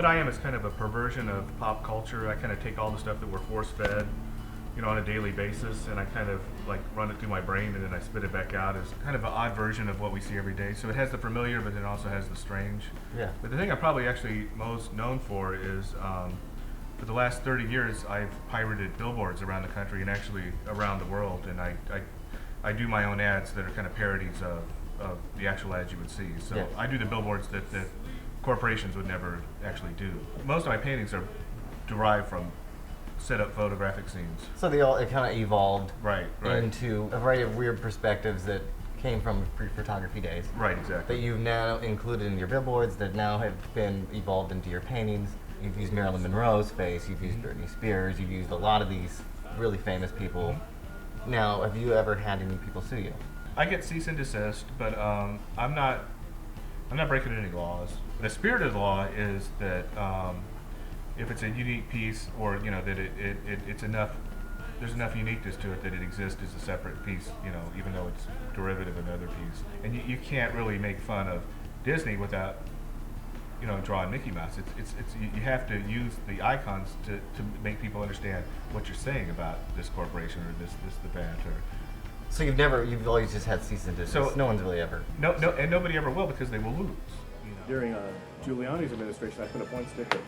what I am is kind of a perversion of pop culture. I kind of take all the stuff that we're force-fed, on a daily basis, and I kind of like run it through my brain, and then I spit it back out as kind of an odd version of what we see every day. So it has the familiar, but it also has the strange. Yeah. But the thing I'm probably actually most known for is for the last 30 years, I've pirated billboards around the country and actually around the world, and I do my own ads that are kind of parodies of the actual ads you would see. So Yeah. I do the billboards that corporations would never actually do. Most of my paintings are derived from set up photographic scenes. So it kind of evolved Right. into a variety of weird perspectives that came from pre-photography days. Right, exactly. That you've now included in your billboards that now have been evolved into your paintings. You've used Marilyn Monroe's face, you've used Britney Spears, you've used a lot of these really famous people. Now, have you ever had any people sue you? I get cease and desist, but I'm not breaking any laws. The spirit of the law is that if it's a unique piece, or that it's enough, there's enough uniqueness to it that it exists as a separate piece, even though it's derivative of another piece. And you can't really make fun of Disney without drawing Mickey Mouse. It's you have to use the icons to make people understand what you're saying about this corporation or this the band or. So you've always just had cease and desist. So no one's really ever. No, and nobody ever will because they will lose. During Giuliani's administration, I put up one sticker,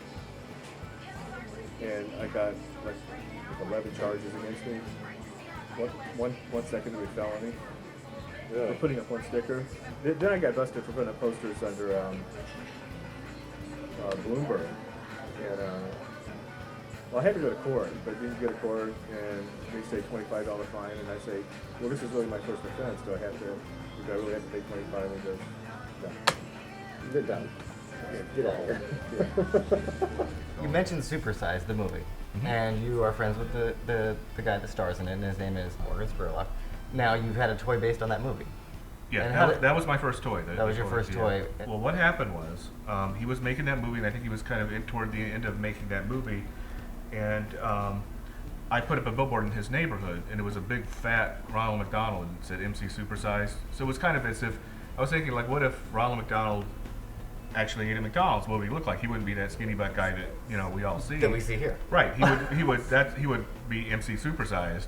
and I got like 11 charges against me. One secondary felony. Yeah. For putting up one sticker. Then I got busted for putting up posters under Bloomberg, and well, I had to go to court, but didn't go to court, and they say $25 fine, and I say, well, this is really my first offense. Do I really have to pay 25? And he goes, no. You're done. Get out of here. You mentioned Supersize, the movie, and you are friends with the guy that stars in it, and his name is Morgan Spurlock. Now, you've had a toy based on that movie. Yeah, that was my first toy. That was your first toy. Well, what happened was he was making that movie, and I think he was kind of toward the end of making that movie, and I put up a billboard in his neighborhood, and it was a big fat Ronald McDonald, and it said MC Supersize. So it was kind of as if I was thinking, like, what if Ronald McDonald actually ate at McDonald's? What would he look like? He wouldn't be that skinny butt guy that we all see. That we see here. Right. He would be MC Supersized.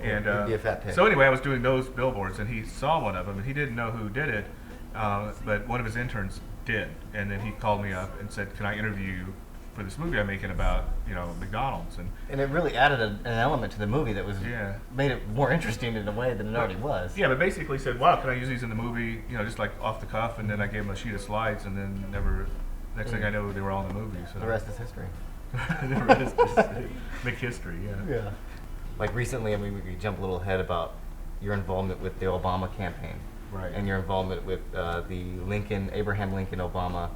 And He'd be a fat pig. So anyway, I was doing those billboards, and he saw one of them, and he didn't know who did it, but one of his interns did, and then he called me up and said, "Can I interview you for this movie I'm making about McDonald's?" And it really added an element to the movie that was made it more interesting in a way than it already was. Yeah, but basically said, "Wow, can I use these in the movie?" Just like off the cuff, and then I gave him a sheet of slides, and then next thing I know, they were all in the movie. So the rest is history. The rest is make history. Yeah. Yeah. Like recently, I mean, we could jump a little ahead about your involvement with the Obama campaign, right? And your involvement with the Abraham Lincoln Obama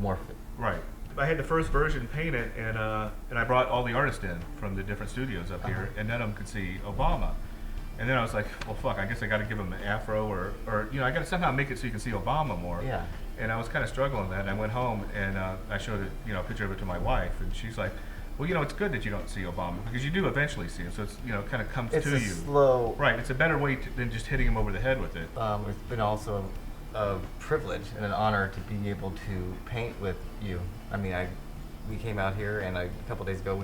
morph. Right. I had the first version painted, and I brought all the artists in from the different studios up here, and none of them could see Obama. And then I was like, well, fuck, I guess I got to give him an afro, or I got to somehow make it so you can see Obama more. Yeah. And I was kind of struggling with that, and I went home and I showed it, a picture of it to my wife, and she's like, well, it's good that you don't see Obama because you do eventually see him, so it's it kind of comes it's to a you. Slow. Right. It's a better way than just hitting him over the head with it. It's been also a privilege and an honor to be able to paint with you. I mean, we came out here, and a couple days ago,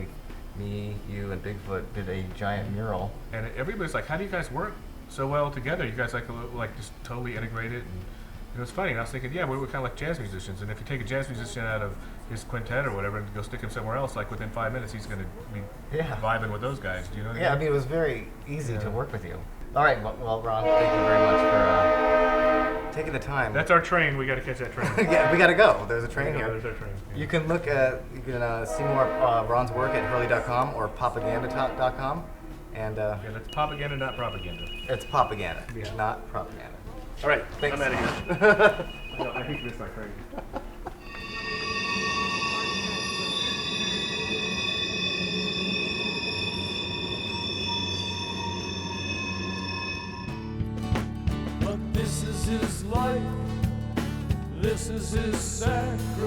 me, you, and Bigfoot did a giant mural. And everybody's like, "How do you guys work so well together? You guys like just totally integrated." And it was funny. And I was thinking, yeah, we're kind of like jazz musicians. And if you take a jazz musician out of his quintet or whatever and go stick him somewhere else, like within 5 minutes, he's going to be vibing with those guys. Do you know what I mean? Yeah, I mean, it was very easy to work with you. All right, well, Ron, thank you very much for taking the time. That's our train. We got to catch that train. Yeah, we got to go. There's a train here. There's our train. Yeah. You can see more Ron's work at Hurley.com or Propaganda.com. And that's propaganda, not propaganda. It's propaganda, not propaganda. All right, thanks. I'm out of here. No, I hate to miss my train. But this is his life, this is his sacrifice.